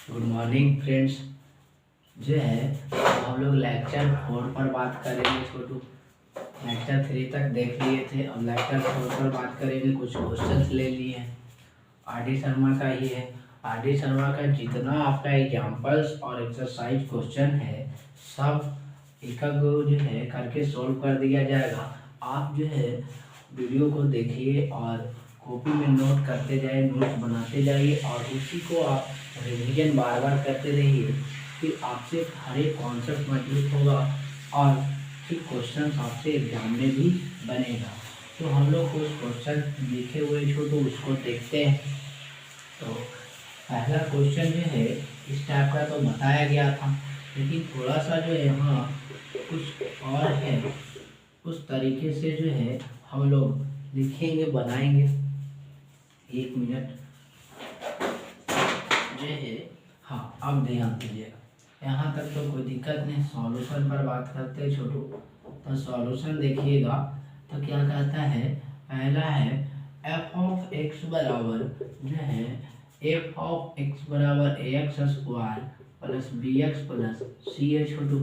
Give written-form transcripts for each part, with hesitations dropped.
Good morning friends. जो है हम लोग लेक्चर 4 पर बात करेंगे। छोटू लेक्चर 3 तक देख लिए थे, अब लेक्चर 4 पर बात करेंगे। कुछ क्वेश्चंस ले लिए हैं, आर डी शर्मा का ही है। आर डी शर्मा का जितना आपका एग्जाम्पल्स और एक्सरसाइज क्वेश्चन है सब एक जो है करके सॉल्व कर दिया जाएगा। आप जो है वीडियो को देखिए और कॉपी में नोट करते जाइए, नोट्स बनाते जाइए और उसी को आप रिवीजन बार बार करते रहिए। फिर आपसे हर एक कॉन्सेप्ट मजबूत होगा और फिर क्वेश्चन आपसे एग्जाम में भी बनेगा। तो हम लोग कुछ क्वेश्चन लिखे हुए छोटू उसको देखते हैं। तो पहला क्वेश्चन जो है इस टाइप का तो बताया गया था, लेकिन थोड़ा सा जो है यहाँ कुछ और है, उस तरीके से जो है हम लोग लिखेंगे, बनाएंगे। एक मिनट जो है, हाँ अब ध्यान दीजिएगा। यहाँ तक तो कोई दिक्कत नहीं। सॉल्यूशन पर बात करते हैं छोटू। तो सॉल्यूशन देखिएगा तो क्या कहता है, पहला है एफ ऑफ एक्स बराबर जो है एफ ऑफ एक्स बराबर A X square plus B X plus C है छोटू।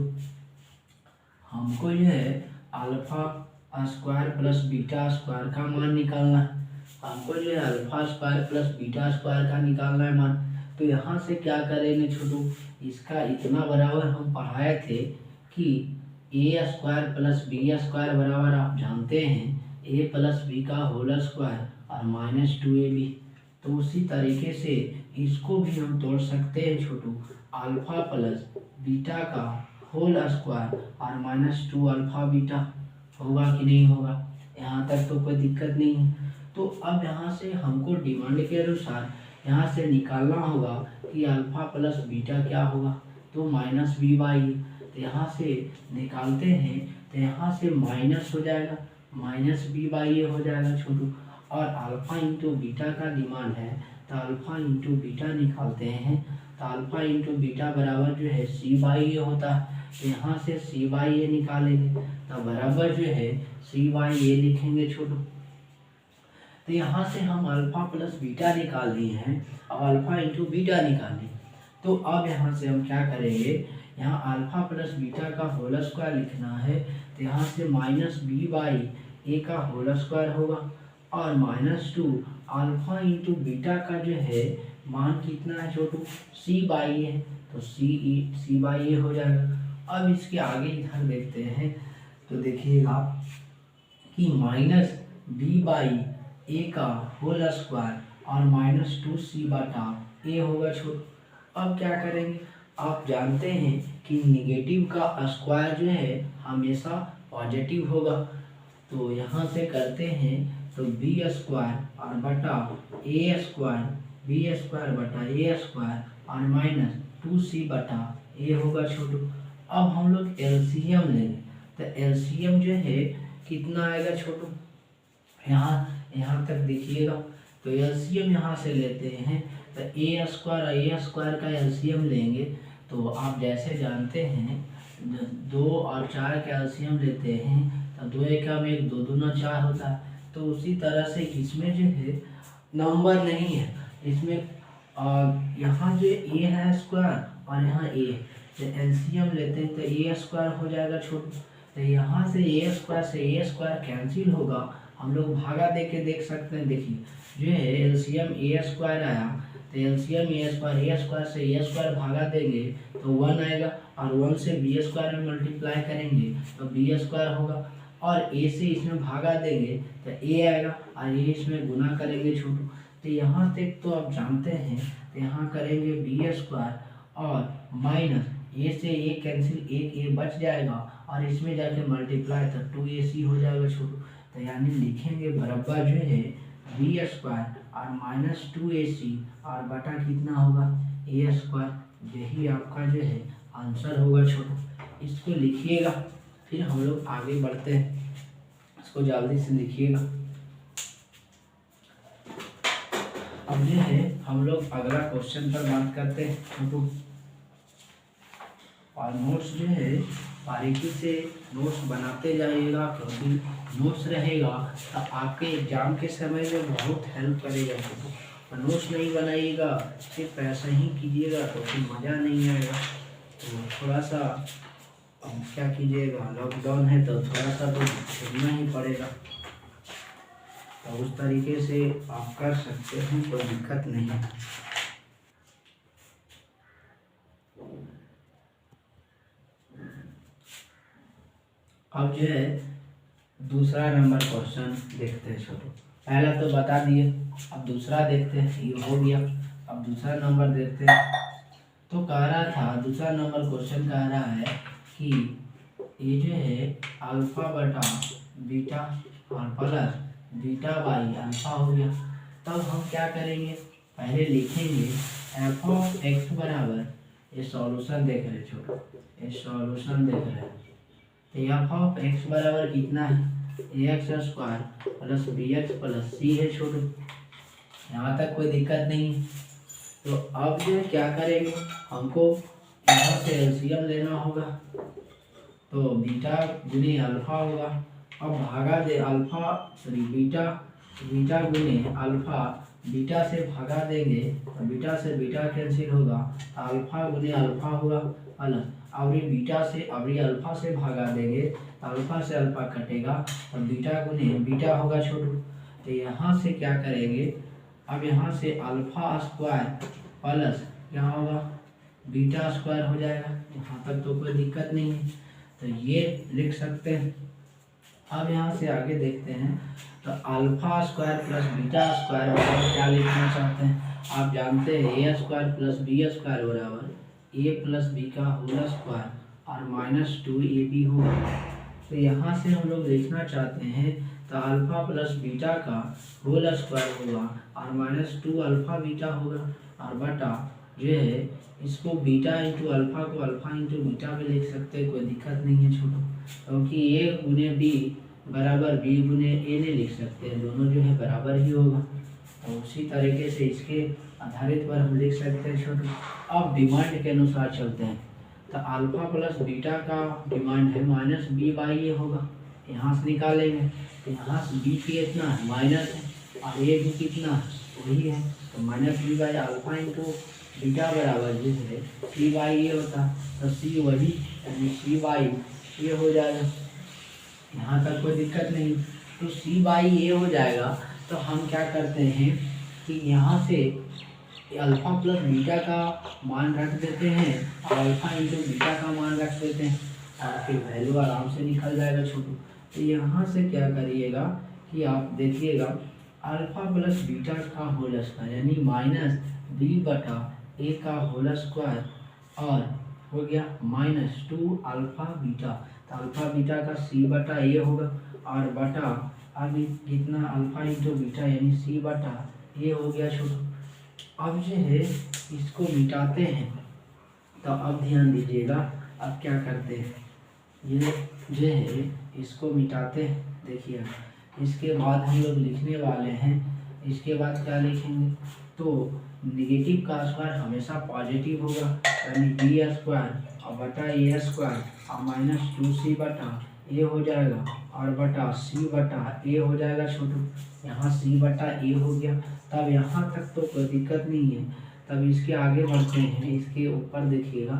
हमको जो है alpha square plus beta square का मान निकालना है। हमको जो है alpha square plus beta square का निकालना है मान। तो यहाँ से क्या करेंगे छोटू, इसका इतना बराबर हम पढ़ाए थे कि ए स्क्वायर प्लस बी स्क्वायर बराबर आप जानते हैं ए प्लस बी का होल स्क्वायर और माइनस 2ab। तो उसी तरीके से इसको भी हम तोड़ सकते हैं छोटू, अल्फा प्लस बीटा का होल स्क्वायर और माइनस 2 अल्फा बीटा। होगा कि नहीं होगा? यहाँ तक तो कोई दिक्कत नहीं है। तो अब यहाँ से हमको डिमांड के अनुसार यहाँ से निकालना होगा कि अल्फा प्लस बीटा क्या होगा, तो माइनस बी बाई। तो यहाँ से निकालते हैं तो यहाँ से माइनस हो जाएगा, माइनस बी बाई ए हो जाएगा छोटू। और अल्फा इंटू बीटा का डिमांड है तो अल्फा इंटू बीटा निकालते हैं तो अल्फा इंटू बीटा बराबर जो है सी बाई ए होता है। तो यहाँ से सी बाई ए निकालेंगे तो बराबर जो है सी बाई ए लिखेंगे छोटू। तो यहाँ से हम अल्फा प्लस बीटा निकाल लिए हैं और अल्फा इंटू बीटा निकालें। तो अब यहाँ से हम क्या करेंगे, यहाँ अल्फा प्लस बीटा का होल स्क्वायर लिखना है तो यहाँ से माइनस बी बाई ए का होल स्क्वायर होगा और माइनस 2 अल्फा इंटू बीटा का जो है मान कितना है छोटू, सी बाई ए। तो सी बाई ए हो जाएगा। अब इसके आगे इधर देखते हैं तो देखिएगा कि माइनस बी बाई ए का होल स्क्वायर और माइनस 2c बटा ए होगा छोटू। अब क्या करेंगे, आप जानते हैं कि निगेटिव का स्क्वायर जो है हमेशा पॉजिटिव होगा। तो यहाँ से करते हैं तो बी स्क्वायर और बटा ए स्क्वायर, बी स्क्वायर बटा ए स्क्वायर और माइनस 2c बटा ए होगा छोटू। अब हम लोग एलसीएम लेंगे तो एलसीएम जो है कितना आएगा छोटू, यहाँ तक देखिएगा। तो एलसीएम यहाँ से लेते हैं तो ए स्क्वायर का एलसीएम लेंगे तो आप जैसे जानते हैं 2 और 4 का एलसीएम लेते हैं तो 2 एकम 1 2 दूना 4 होता है। तो उसी तरह से इसमें जो है नंबर नहीं है, इसमें यहाँ जो ए है स्क्वायर और यहाँ ए, तो एलसीएम लेते हैं तो ए स्क्वायर हो जाएगा छोटू। तो यहाँ से ए स्क्वायर कैंसिल होगा, हम लोग भागा दे के देख सकते हैं। देखिए जो है एलसीएम ए स्क्वायर आया तो एलसीएम ए स्क्वायर से ए स्क्वायर भागा देंगे तो 1 आएगा और 1 से बी स्क्वायर में मल्टीप्लाई करेंगे तो बी स्क्वायर होगा और ए से इसमें भागा देंगे तो ए आएगा और ये इसमें गुना करेंगे छोटू। तो यहाँ तक तो आप जानते हैं। तो यहाँ करेंगे बी स्क्वायर और माइनस ए से ए कैंसिल, एक ए बच जाएगा और इसमें जाके मल्टीप्लाई तो 2ac हो जाएगा छोटू। तो यानी लिखेंगे बराबर जो है बी स्क्वायर और माइनस 2ac और बटा कितना होगा ए स्क्वायर। यही आपका जो है आंसर होगा छोटू। इसको लिखिएगा, फिर हम लोग आगे बढ़ते हैं। इसको जल्दी से लिखिएगा। अब जो है हम लोग अगला क्वेश्चन पर बात करते हैं छोटू। और नोट्स जो है बारीकी से नोट्स बनाते जाइएगा, क्योंकि नोट्स रहेगा तो आपके एग्जाम के समय में बहुत हेल्प करेगा। नोट्स नहीं बनाइएगा, सिर्फ ऐसा ही कीजिएगा तो फिर मज़ा नहीं आएगा। तो थोड़ा सा अब क्या कीजिएगा, लॉकडाउन है तो थोड़ा सा तो खेलना ही पड़ेगा। तो उस तरीके से आप कर सकते हैं, कोई दिक्कत नहीं है। अब जो है दूसरा नंबर क्वेश्चन देखते हैं छोटू। पहला तो बता दिए, अब दूसरा देखते हैं, ये हो गया। अब दूसरा नंबर देखते हैं। तो कह रहा था, दूसरा नंबर क्वेश्चन कह रहा है कि ये जो है अल्फा बटा बीटा और प्लस बीटा बाई अल्फा हो गया। तब हम क्या करेंगे, पहले लिखेंगे एफ ऑफ एक्स बराबर, ये सॉल्यूशन देख रहे छोटू, ये सॉल्यूशन देख रहे हैं। तो एफ ऑफ एक्स बराबर कितना है, X square plus B X plus C है छोटू। यहाँ तक कोई दिक्कत नहीं है। तो अब जो क्या करेंगे, हमको यहाँ से एलसीएम लेना होगा। तो बीटा गुने अल्फा होगा। अब भागा दे अल्फा सॉरी बीटा, बीटा गुने अल्फा, बीटा से भागा देंगे तो बीटा से बीटा कैंसिल होगा, अल्फा गुने अल्फा होगा प्लस अवरी बीटा से अवरी अल्फा से भागा देंगे तो अल्फा से अल्फा कटेगा और बीटा गुने बीटा होगा छोटू। तो यहाँ से क्या करेंगे, अब यहाँ से अल्फा स्क्वायर प्लस क्या होगा बीटा स्क्वायर हो जाएगा। यहाँ तक तो कोई दिक्कत नहीं है, तो ये लिख सकते हैं। अब यहाँ से आगे देखते हैं, तो alpha square plus beta square बराबर क्या लिखना चाहते हैं, आप जानते हैं ए स्क्वायर प्लस बी स्क्वायर बराबर ए प्लस बी का होल स्क्वायर और माइनस 2ab होगा। तो यहाँ से हम लोग लिखना चाहते हैं, तो अल्फा प्लस बीटा का होल स्क्वायर होगा और माइनस 2 अल्फा बीटा होगा और बटा जो है इसको बीटा इंटू अल्फा को अल्फा इंटू बीटा में लिख सकते हैं, कोई दिक्कत नहीं है छोटो। क्योंकि ए गुने बी बराबर बी गुने ए नहीं लिख सकते हैं, दोनों जो है बराबर ही होगा। तो उसी तरीके से इसके आधारित पर हम लिख सकते हैं छोटो। अब डिमांड के अनुसार चलते हैं, तो अल्फा प्लस बीटा का डिमांड है माइनस बी बाई ए होगा, यहाँ से निकालेंगे। तो यहाँ से बी की कितना है माइनस है और ए भी कितना है वही है, तो minus B by alpha into beta बराबर जो है सी बाई ए होता, तो सी वही यानी सी बाई ए हो जाएगा। यहाँ तक कोई दिक्कत नहीं। तो सी बाई ए हो जाएगा। तो हम क्या करते हैं कि यहाँ से अल्फा प्लस बीटा का मान रख देते हैं और अल्फा इंटू बीटा का मान रख देते हैं और फिर वैल्यू आराम से निकल जाएगा छोटू। तो यहाँ से क्या करिएगा कि आप देखिएगा अल्फा प्लस बीटा का होल स्क्वायर यानी माइनस बी बटा ए का होल स्क्वायर और हो गया माइनस 2 अल्फा बीटा, तो अल्फा बीटा का सी बटा ए होगा और बटा अभी कितना अल्फा इंटू बीटा यानी सी बटा ए हो गया छोटू। अब जो है इसको मिटाते हैं, तो अब ध्यान दीजिएगा अब क्या करते हैं, ये जो है इसको मिटाते हैं। देखिए इसके बाद हम लोग लिखने वाले हैं, इसके बाद क्या लिखेंगे, तो निगेटिव का स्क्वायर हमेशा पॉजिटिव होगा यानी बी स्क्वायर और बटा ए स्क्वायर और माइनस 2c बटा ए हो जाएगा और बटा सी बटा ए हो जाएगा छोटू। यहाँ सी बटा ए हो गया। तब यहाँ तक तो कोई दिक्कत नहीं है। तब इसके आगे बढ़ते हैं, इसके ऊपर देखिएगा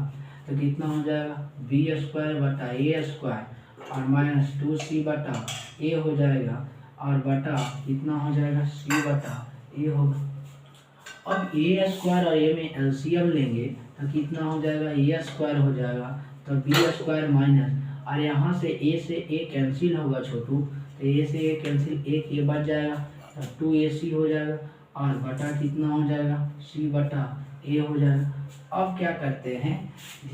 तो कितना हो जाएगा बी स्क्वायर बटा ए स्क्वायर और माइनस 2c बटा ए हो जाएगा और बटा कितना हो जाएगा सी बटा ए होगा। अब ए स्क्वायर और ए में एलसीएम लेंगे तो कितना हो जाएगा ए स्क्वायर हो जाएगा, तो बी स्क्वायर माइनस और यहाँ से ए कैंसिल होगा छोटू, तो ए से ए कैंसिल, एक ए बच जाएगा तो 2ac हो जाएगा और बटा कितना हो जाएगा सी बटा ए हो जाएगा। अब क्या करते हैं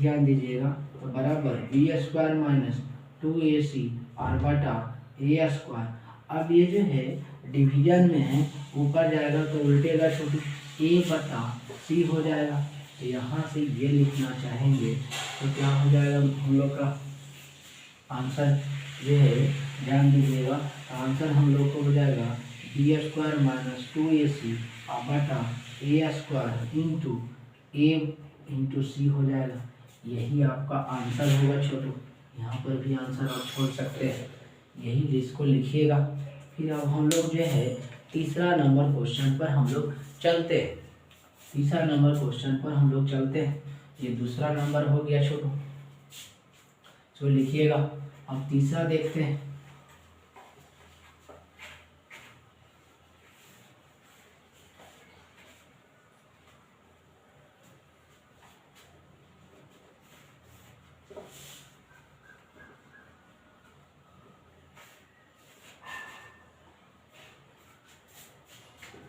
ध्यान दीजिएगा, तो बराबर बी स्क्वायर माइनस 2ac और बटा ए स्क्वायर। अब ये जो है डिवीजन में है, ऊपर जाएगा तो उल्टेगा छोटू, ए बटा सी हो जाएगा। तो यहाँ से ये लिखना चाहेंगे तो क्या हो जाएगा हम लोग का आंसर ये है, ध्यान दीजिएगा आंसर हम लोग को हो जाएगा बी स्क्वायर माइनस 2ac और बटा ए स्क्वायर इंटू सी हो जाएगा। यही आपका आंसर होगा छोटू। यहाँ पर भी आंसर आप छोड़ सकते हैं, यही जिसको लिखिएगा। फिर अब हम लोग जो है तीसरा नंबर क्वेश्चन पर हम लोग चलते हैं तीसरा नंबर क्वेश्चन पर हम लोग चलते हैं। ये दूसरा नंबर हो गया छोटू, तो लिखिएगा। अब तीसरा देखते हैं।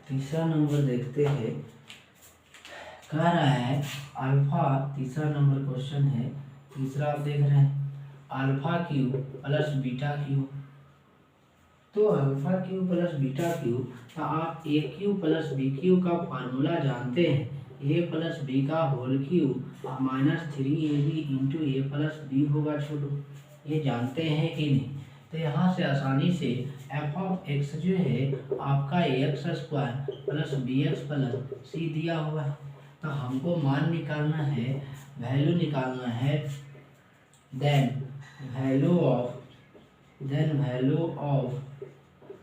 तीसरा नंबर देखते हैं। कह रहा है अल्फा, तीसरा नंबर क्वेश्चन है। तीसरा आप देख रहे हैं alpha cube plus beta cube. तो alpha cube plus beta cube, तो आप A cube plus B cube का फार्मूला जानते हैं। ए प्लस बी का whole cube minus 3ab into A plus B होगा छोटू, ये जानते हैं कि नहीं। तो यहाँ से आसानी से एफ ऑफ एक्स जो है आपका X square plus B X plus C दिया हुआ है। तो हमको मान निकालना है, वैल्यू निकालना है। Then value of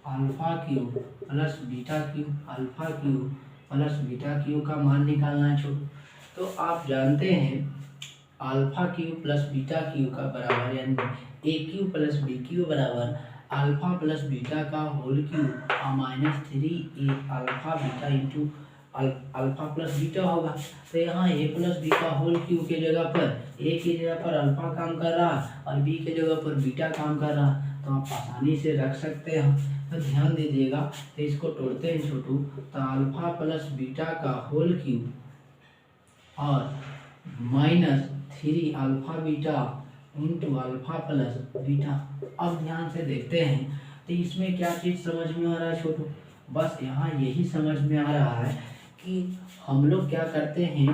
alpha cube plus beta cube, alpha cube plus beta cube का मान निकालना है छोटू। तो आप जानते हैं alpha cube plus beta cube का बराबर, यानी A cube plus B cube बराबर अल्फा प्लस बीटा का whole cube minus 3 alpha beta into alpha plus beta होगा। तो यहाँ ए प्लस बी का होल क्यू के जगह पर ए की जगह पर अल्फा काम कर रहा और बी के जगह पर बीटा काम कर रहा, तो आप आसानी से रख सकते हैं। तो ध्यान दीजिएगा, तो इसको तोड़ते हैं छोटू। तो अल्फा प्लस बीटा का होल क्यू और minus 3 alpha beta into alpha plus beta. अब ध्यान से देखते हैं तो इसमें क्या चीज़ समझ में आ रहा है छोटू, बस यहाँ यही समझ में आ रहा है कि हम लोग क्या करते हैं,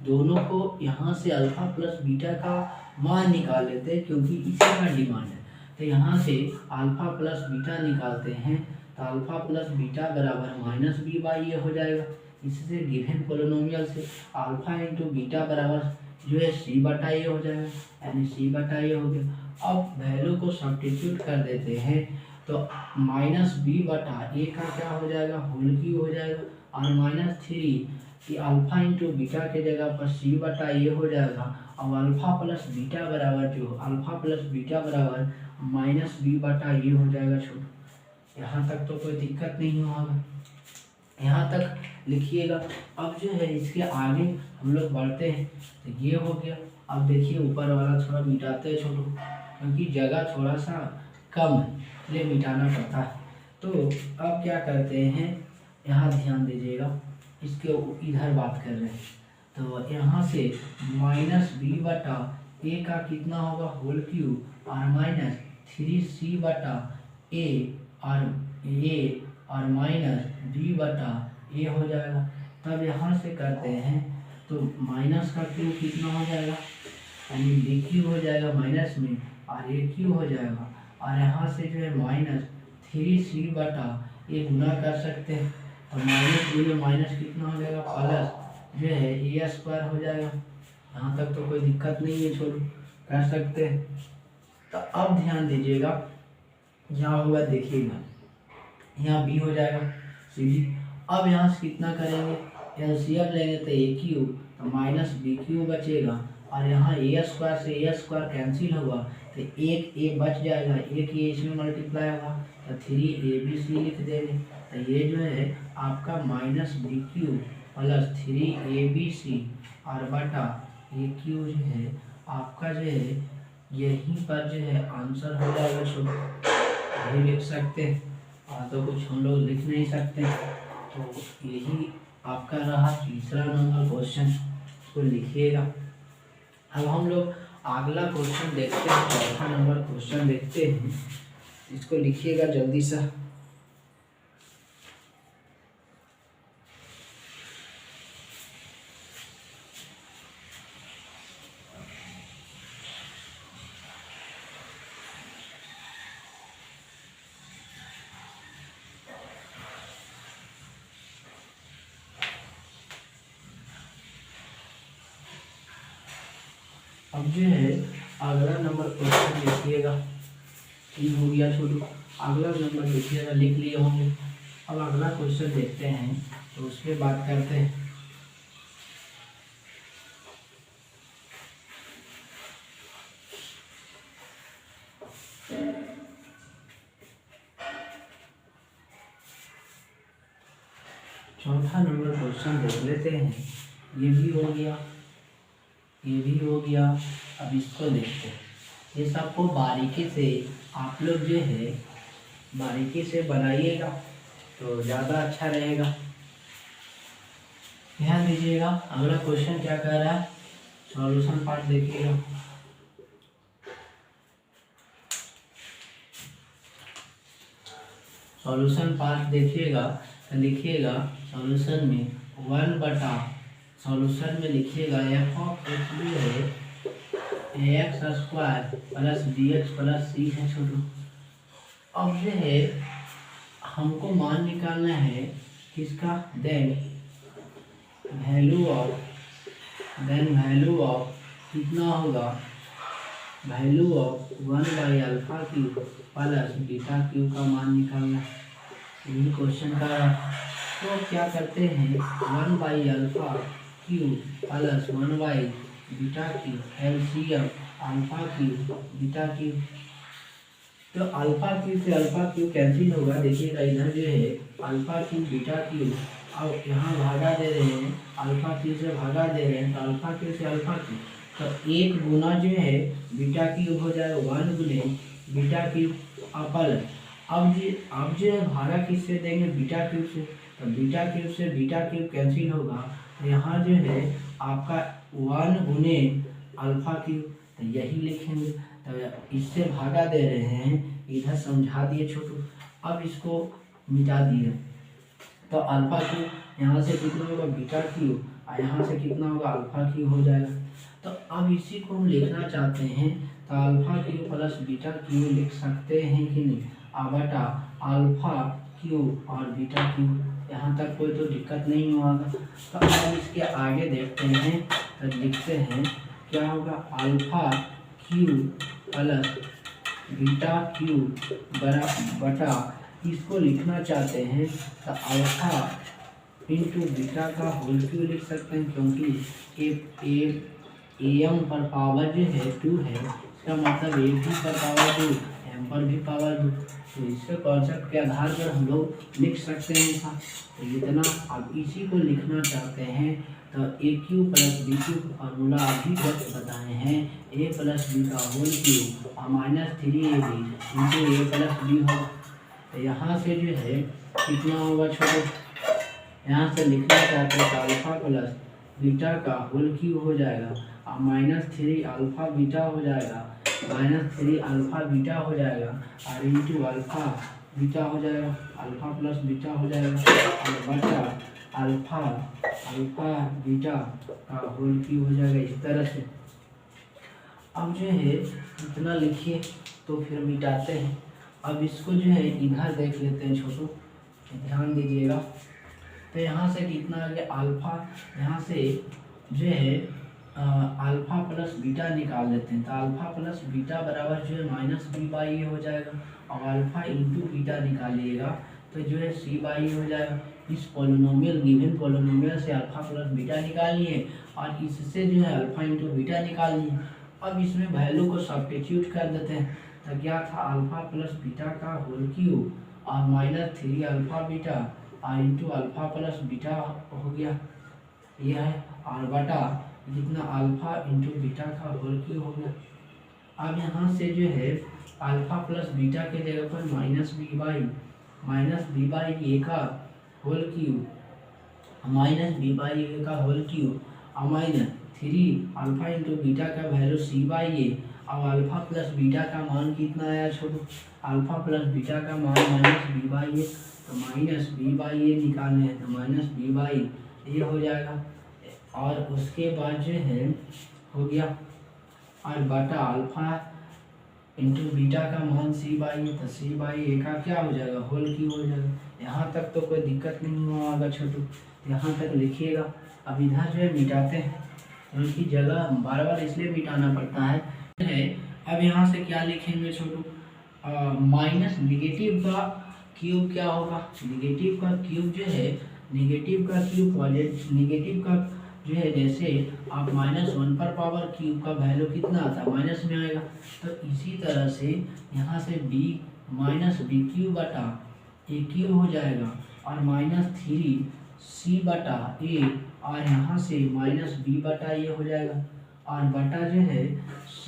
दोनों को यहाँ से अल्फा प्लस बीटा का मान निकाल लेते हैं, क्योंकि इसी का डिमांड है। तो यहाँ से अल्फा प्लस बीटा निकालते हैं, तो अल्फा प्लस बीटा बराबर माइनस बी बाई ए हो जाएगा। इससे गिवन पोलिनोमियल से अल्फा इंटू बीटा बराबर जो है सी बटा ए हो जाएगा, यानी सी बटा ए हो गया। अब वैल्यू को सब्स्टिट्यूट कर देते हैं, तो माइनस बी बटा ए का क्या हो जाएगा, होल क्यू हो जाएगा, और माइनस 3 कि अल्फा इंटू बीटा के जगह पर सी बटा ए हो जाएगा। अब अल्फा प्लस बीटा बराबर जो अल्फा प्लस बीटा बराबर माइनस बी बटा ए हो जाएगा छोटू। यहाँ तक तो कोई दिक्कत नहीं होगा, यहाँ तक लिखिएगा। अब जो है इसके आगे हम लोग बढ़ते हैं, तो ये हो गया। अब देखिए ऊपर वाला थोड़ा मिटाते हैं छोटू, क्योंकि जगह थोड़ा सा कम है इसलिए मिटाना पड़ता है। तो अब क्या करते हैं, यहाँ ध्यान दीजिएगा, इसके इधर बात कर रहे हैं। तो यहाँ से माइनस बी बटा ए का कितना होगा, होल क्यू और माइनस 3c बटा ए और माइनस बी बटा ए हो जाएगा। तब यहाँ से करते हैं तो माइनस का क्यू कितना हो जाएगा, यानी बी क्यू हो जाएगा माइनस में और ए क्यू हो जाएगा, और यहाँ से जो है माइनस 3c बटा ए गुना कर सकते हैं। और माइनस बी में माइनस कितना हो जाएगा, प्लस जो है ए स्क्वायर हो जाएगा। यहाँ तक तो कोई दिक्कत नहीं है छोटू, कर सकते हैं। तो अब ध्यान दीजिएगा, यहाँ होगा देखिएगा, यहाँ बी हो जाएगा सीधी। अब यहाँ से कितना करेंगे, एलसीएम लेंगे तो ए क्यू, तो माइनस बी क्यू बचेगा, और यहाँ ए स्क्वायर से ए स्क्वायर कैंसिल होगा, तो एक ए बच जाएगा, एक ये इसमें मल्टीप्लाई होगा, तो 3abc लिख देंगे। तो ये जो है आपका minus B Q plus 3abc और बटा ए क्यू जो है आपका जो है यहीं पर जो है आंसर हो जाएगा छोटू, यही लिख सकते हैं, और तो कुछ हम लोग लिख नहीं सकते। तो यही आपका रहा तीसरा नंबर क्वेश्चन, इसको लिखिएगा। अब हम लोग अगला क्वेश्चन देखते हैं, चौथा नंबर क्वेश्चन देखते हैं, इसको लिखिएगा जल्दी से। अब जो है अगला नंबर क्वेश्चन लिखिएगा, ठीक हो गया छोटू। अगला नंबर लिखिएगा, लिख लिए होंगे। अब अगला क्वेश्चन देखते हैं। तो उस पर बात करते हैं। चौथा नंबर क्वेश्चन देख लेते हैं। ये भी हो गया, ये भी हो गया। अब इसको देखते हैं। ये सबको बारीकी से आप लोग जो है बारीकी से बनाइएगा तो ज़्यादा अच्छा रहेगा। ध्यान दीजिएगा। अगला क्वेश्चन क्या कह रहा है, सॉल्यूशन पार्ट देखिएगा। सॉल्यूशन पार्ट देखिएगा तो लिखिएगा सॉल्यूशन में 1/, सॉल्यूशन में लिखिएगा एफ ऑफ एक्स भी है X square plus D X plus C है छोटू। अब जो है हमको मान निकालना है किसका, देन वैल्यू ऑफ कितना होगा, वैल्यू ऑफ 1/अल्फा क्यूब प्लस बीटा क्यूब का मान निकालना है। यही क्वेश्चन का। तो क्या करते हैं 1/अल्फा क्यूब प्लस 1/बीटा cube LCM alpha cube beta cube. तो अल्फा क्यूब से अल्फा क्यूब कैंसिल होगा। देखिएगा इधर जो है अल्फा क्यूब बीटा क्यूब, अब यहाँ भागा दे रहे हैं, अल्फा क्यूब से भागा दे रहे हैं तो अल्फा क्यूब से अल्फा क्यूब, तो एक गुना जो है बीटा क्यूब हो जाएगा 1 गुने बीटा क्यूब अपल। अब जो है भागा किससे देंगे, बीटा क्यूब से, तो बीटा क्यूब से बीटा क्यूब कैंसिल होगा तो यहाँ जो है आपका 1 गुने अल्फा क्यूब, तो यही लिखेंगे। तो इससे भागा दे रहे हैं, इधर समझा दिए छोटू। अब इसको मिटा दिए तो अल्फा क्यूब यहाँ से कितना होगा बीटा क्यूब और यहाँ से कितना होगा अल्फा क्यूब हो जाएगा। तो अब इसी को हम लिखना चाहते हैं तो alpha cube plus beta cube लिख सकते हैं कि नहीं, बटा अल्फा क्यूब और बीटा क्यूब। यहाँ तक कोई तो दिक्कत नहीं होगा। तो अब इसके आगे देखते हैं तो लिखते हैं क्या होगा, alpha cube plus beta cube बटा, इसको लिखना चाहते हैं तो अल्फा इंटू बीटा का होल क्यूब लिख सकते हैं, क्योंकि एम पर पावर जो है 2 है, इसका मतलब ए भी पर पावर 2, एम पर भी पावर 2। तो इसके कॉन्सेप्ट के आधार पर हम लोग लिख सकते हैं ऐसा। तो इतना अब इसी को लिखना चाहते हैं तो A cube plus B cube formula अभी तक बताए हैं, ए प्लस बी का होल क्यूब और -3ab into A plus B होगा। तो यहाँ से जो है कितना होगा छोटे, यहाँ से लिखना चाहते हैं तो अल्फा प्लस बीटा का होल क्यूब हो जाएगा और -3 अल्फा बीटा हो जाएगा, -3 अल्फा बीटा हो जाएगा और इंटू अल्फा बीटा हो जाएगा, अल्फा प्लस बीटा हो जाएगा और बटा अल्फा बीटा का होल क्यूब हो जाएगा इस तरह से। अब जो है इतना लिखिए तो फिर मिटाते हैं। अब इसको जो है इधर देख लेते हैं छोटू, ध्यान दीजिएगा। तो यहाँ से कितना आ गया अल्फा, यहाँ से जो है अल्फा प्लस बीटा निकाल लेते हैं तो अल्फा प्लस बीटा बराबर जो है -b/a हो जाएगा और अल्फा इंटू बीटा निकालिएगा तो जो है c/a हो जाएगा। इस पोलिनोमियल गिवन पोलिनोमियल से अल्फा प्लस बीटा निकालिए और इससे जो है अल्फा इंटू बीटा निकालिए। अब इसमें वैल्यू को सब्स्टिट्यूट कर देते हैं तो क्या था अल्फा प्लस बीटा का होल क्यूब और -3 अल्फा बीटा और इंटू अल्फा प्लस बीटा हो गया, यह है और बटा जितना अल्फा इंटू बीटा का होल क्यूब हो गया। अब यहाँ से जो है अल्फा प्लस बीटा के जगह पर -b/a का होल क्यूब -b/a का होल क्यूब और -3 अल्फा इंटू बीटा का वैल्यू c/a और अल्फा प्लस बीटा का मान कितना आया छोटू, अल्फा प्लस बीटा का मान -b/a, तो -b/a निकालने हैं तो -b/a हो जाएगा और उसके बाद जो है हो गया और बटा अल्फा इंटू बीटा का मान c/a, तो c/a का क्या हो जाएगा होल क्यूब हो जाएगा। यहाँ तक तो कोई दिक्कत नहीं होगा छोटू, यहाँ तक लिखिएगा। अब इधर जो है मिटाते हैं, उनकी जगह बार बार इसलिए मिटाना पड़ता है। अब यहाँ से क्या लिखेंगे छोटू, माइनस निगेटिव का क्यूब क्या होगा, निगेटिव का क्यूब जो है नेगेटिव का क्यूब पॉजिटिव, नेगेटिव का जो है जैसे आप -1 पर पावर क्यूब का वैल्यू कितना आता है, माइनस में आएगा। तो इसी तरह से यहाँ से b माइनस बी क्यूब बटा ए क्यूब हो जाएगा और -3c बटा ए, और यहाँ से -b बटा ए हो जाएगा और बटा जो है c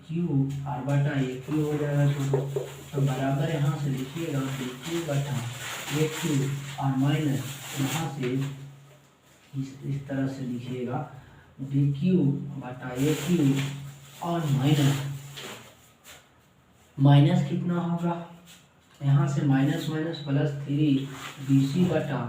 क्यूब और बटा ए क्यूब हो जाएगा छोटू। तो बराबर यहाँ से लिखिएगा बी क्यूब बटा ए क्यूब और माइनस यहाँ से इस तरह से लिखिएगा बी क्यूब बटा ए क्यूब और माइनस कितना होगा, यहाँ से माइनस माइनस +3 BC बटा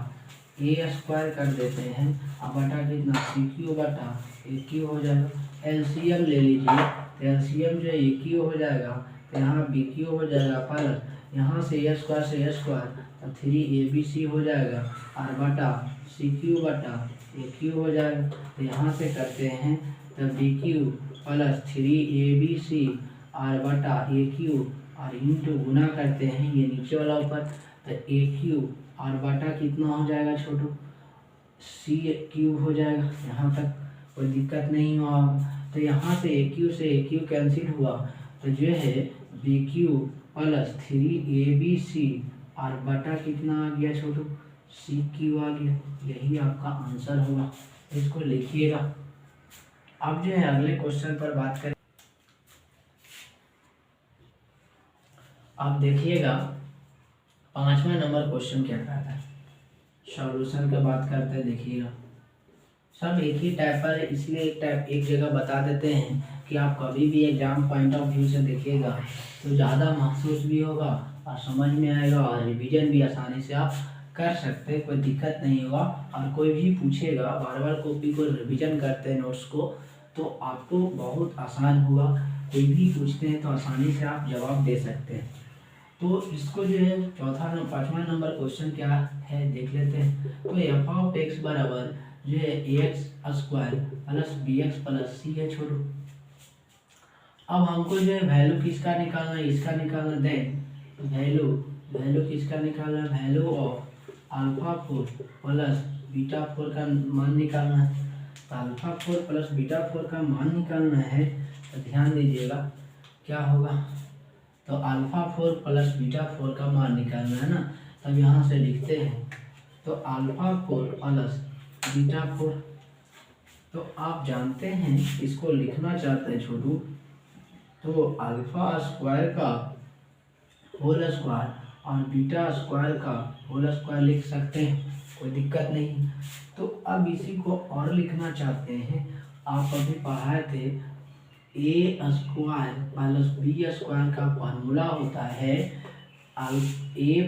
ए स्क्वायर कर देते हैं और बटा कितना सी क्यूब बटा ए क्यूब हो जाएगा। एलसीएम ले लीजिए, तो एलसीएम जो है ए क्यूब हो जाएगा, तो यहाँ बी क्यूब हो जाएगा प्लस यहाँ से ए स्क्वायर तो 3ABC हो जाएगा और बटा सी क्यूब बटा ए क्यूब हो जाएगा। तो यहाँ से करते हैं तो बी क्यूब प्लस 3ABC और बटा ए क्यूब और इंटू गुना करते हैं ये नीचे वाला ऊपर, तो ए क्यूब और बटा कितना हो जाएगा छोटू, सी क्यूब हो जाएगा। यहाँ तक कोई दिक्कत नहीं हुआ। तो यहाँ से ए क्यूब कैंसिल हुआ, तो जो है बी क्यूब प्लस 3ABC और बटा कितना आ गया छोटू, सी क्यूब आ गया। यही आपका आंसर होगा, इसको लिखिएगा। अब जो है अगले क्वेश्चन पर बात करें। आप देखिएगा 5वां नंबर क्वेश्चन क्या कहता है, सॉल्यूशन की बात करते हैं। देखिएगा सब एक ही टाइप पर है, इसलिए एक जगह बता देते हैं कि आप कभी भी एग्जाम पॉइंट ऑफ व्यू से देखिएगा तो ज़्यादा महसूस भी होगा और समझ में आएगा और रिवीजन भी आसानी से आप कर सकते हैं, कोई दिक्कत नहीं होगा। और कोई भी पूछेगा बार बार कॉपी को रिवीजन करते हैं नोट्स को, तो आपको बहुत आसान होगा। कोई भी पूछते हैं तो आसानी से आप जवाब दे सकते हैं। तो इसको जो है 5वां नंबर क्वेश्चन क्या है देख लेते हैं। तो f(x) बराबर जो है ax² plus bx plus c है छोटू। अब हमको जो है वैल्यू किसका निकालना है, इसका निकालना। दें वैल्यू किसका निकालना है, वैल्यू ऑफ α4 प्लस β4 का मान निकालना है। तो α4 प्लस β4 का मान निकालना है, तो ध्यान दीजिएगा क्या होगा। तो α4 प्लस β4 का मान निकालना है ना, तब यहाँ से लिखते हैं तो α4 प्लस β4। तो आप जानते हैं इसको लिखना चाहते हैं छोटू, तो α² का होल स्क्वायर और β² का होल स्क्वायर लिख सकते हैं, कोई दिक्कत नहीं। तो अब इसी को और लिखना चाहते हैं, आप अभी पढ़ाए थे a² प्लस b² का फॉर्मूला होता है a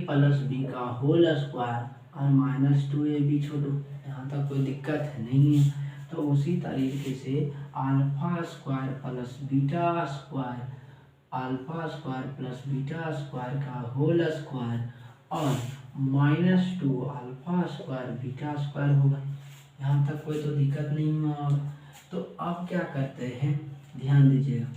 प्लस b का होल स्क्वायर और -2ab छोटू। यहाँ तक कोई दिक्कत नहीं है। तो उसी तरीके से α² प्लस β² का होल स्क्वायर और -2 α² β² होगा। यहाँ तक कोई तो दिक्कत नहीं होगा। तो अब क्या करते हैं, ध्यान दीजिएगा।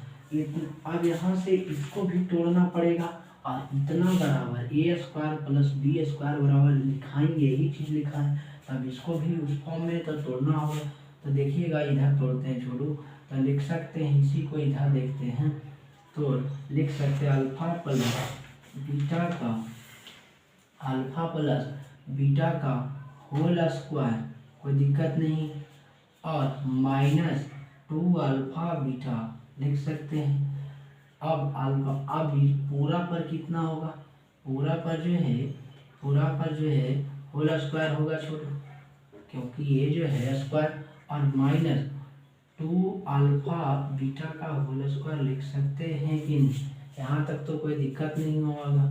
अब यहाँ से इसको भी तोड़ना पड़ेगा और इतना बराबर a² प्लस b² बराबर लिखाएंगे, यही चीज़ लिखा है, तब इसको भी उस फॉर्म में तो तोड़ना होगा। तो देखिएगा इधर तोड़ते हैं छोटू, तो लिख सकते हैं इसी को, इधर देखते हैं तो लिख सकते हैं अल्फा प्लस बीटा का होल स्क्वायर, कोई दिक्कत नहीं, और -2α बीटा लिख सकते हैं। अब पूरा पर कितना होगा, पूरा पर जो है होल स्क्वायर होगा छोटू, क्योंकि ये जो है स्क्वायर, और -2α बीटा का होल स्क्वायर लिख सकते हैं कि नहीं। यहाँ तक तो कोई दिक्कत नहीं होगा।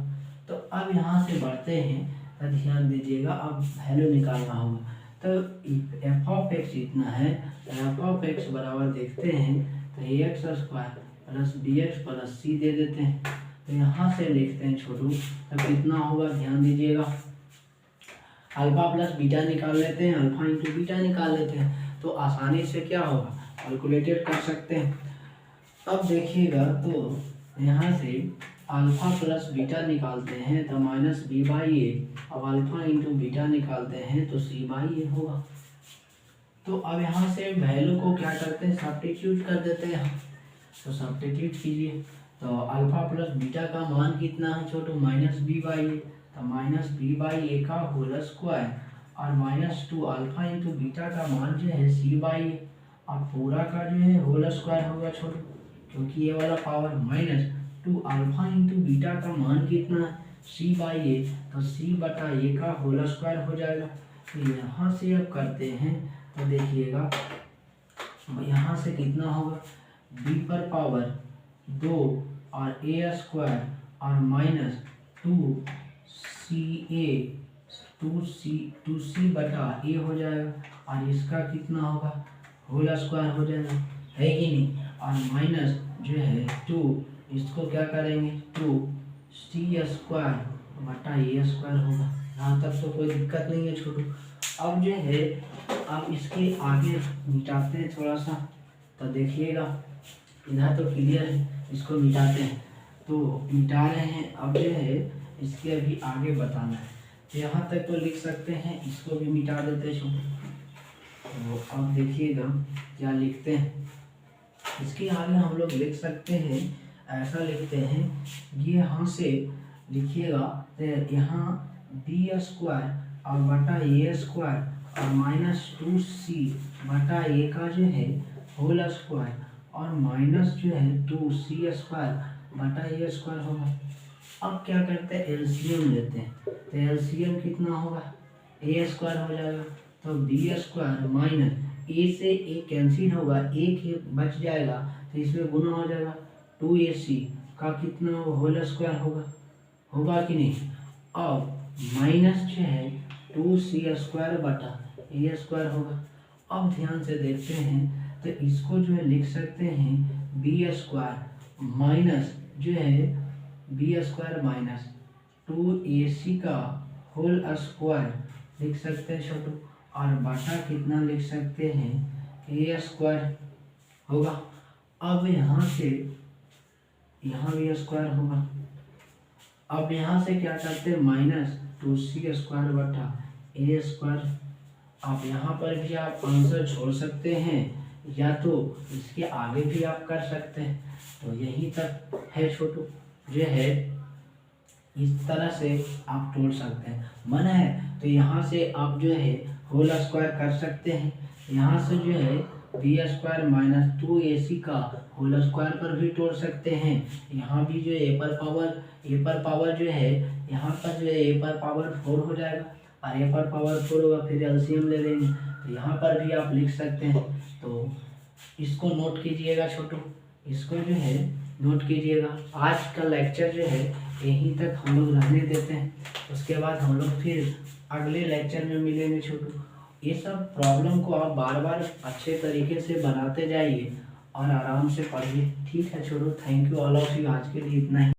तो अब यहाँ से बढ़ते हैं, तो ध्यान दीजिएगा, अब वैल्यू निकालना होगा। तो f(x) इतना है, तो f(x) बराबर देखते हैं तो ax² plus bx plus c दे देते हैं। तो यहाँ से लिखते हैं छोटू, तो कितना होगा, ध्यान दीजिएगा। अल्फा प्लस बीटा निकाल लेते हैं, अल्फा इंटू बीटा निकाल लेते हैं, तो आसानी से क्या होगा, कैलकुलेटेड कर सकते हैं। अब देखिएगा तो यहाँ से अल्फा प्लस बीटा निकालते हैं तो माइनस बी बाई ए, अब अल्फा इंटू बीटा निकालते हैं तो सी बाई ए होगा। तो अब यहाँ से वैल्यू को क्या करते हैं, सब्स्टिट्यूट कर देते हैं। तो सब्स्टिट्यूट कीजिए, तो अल्फा प्लस बीटा का मान कितना है छोटू, माइनस बी बाई ए, तो माइनस बी बाई ए का होल स्क्वायर और माइनस 2 अल्फा इंटू बीटा का मान जो है सी बाई ए, और पूरा का जो है होल स्क्वायर होगा छोटू, क्योंकि ये वाला power minus 2 alpha into beta का मान कितना है सी बाई ए, तो सी बटा ए का होल स्क्वायर हो जाएगा। तो यहाँ से अब करते हैं तो देखिएगा यहाँ से कितना होगा, बी पर पावर 2 और ए स्क्वायर और माइनस 2 सी बटा ए हो जाएगा, और इसका कितना होगा, होल स्क्वायर हो जाएगा, है कि नहीं। और माइनस जो है 2, इसको क्या करेंगे 2 सी स्क्वायर बटा ए स्क्वायर होगा। यहाँ तक तो कोई दिक्कत नहीं है छोटू। अब जो है अब इसके आगे मिटाते हैं थोड़ा सा, तो देखिएगा इधर तो क्लियर है, इसको मिटाते हैं, तो मिटा रहे हैं। अब जो है इसके अभी आगे बताना है, तो यहाँ तक तो लिख सकते हैं, इसको भी मिटा देते हैं छोटू। तो अब देखिएगा क्या लिखते हैं, इसके आगे हम लोग लिख सकते हैं, ऐसा लिखते हैं, ये यहाँ से लिखिएगा तो यहाँ बी स्क्वायर और बटा ए स्क्वायर और माइनस 2c बटा ए का जो है होल स्क्वायर और माइनस जो है 2c स्क्वायर बटा ए स्क्वायर होगा। अब क्या करते हैं, एलसीएम लेते हैं, तो एलसीएम कितना होगा, ए स्क्वायर हो जाएगा, तो बी स्क्वायर माइनस ए से ए कैंसिल होगा, एक बच जाएगा, तो इसमें गुना हो जाएगा, 2ac का कितना होल स्क्वायर होगा कि नहीं। अब माइनस जो है 2c स्क्वायर बटा ए स्क्वायर होगा। अब ध्यान से देखते हैं तो इसको जो है लिख सकते हैं बी स्क्वायर माइनस जो है बी स्क्वायर माइनस 2ac का होल स्क्वायर लिख सकते हैं छोटू, और बटा कितना लिख सकते हैं ए स्क्वायर होगा। अब यहाँ से यहाँ भी स्क्वायर होगा। अब यहाँ से क्या करते हैं, माइनस 2c स्क्वायर बटा ए स्क्वायर। आप यहाँ पर भी आप आंसर छोड़ सकते हैं, या तो इसके आगे भी आप कर सकते हैं। तो यहीं तक है छोटू, जो है इस तरह से आप तोड़ सकते हैं। मन है तो यहाँ से आप जो है होल स्क्वायर कर सकते हैं, यहाँ से जो है बी स्क्वायर माइनस 2ac का होल स्क्वायर पर भी तोड़ सकते हैं। यहाँ भी जो है ए पर पावर जो है यहाँ पर जो है ए पर पावर 4 हो जाएगा, और ए पर पावर 4 होगा, फिर एलसीएम ले लेंगे, तो यहाँ पर भी आप लिख सकते हैं। तो इसको नोट कीजिएगा छोटू, इसको जो है नोट कीजिएगा। आज का लेक्चर जो है यहीं तक हम लोग रहने देते हैं, उसके बाद हम लोग फिर अगले लेक्चर में मिलेंगे छोटू। ये सब प्रॉब्लम को आप बार बार अच्छे तरीके से बनाते जाइए और आराम से पढ़िए, ठीक है छोटू। Thank you all of you, आज के लिए इतना ही।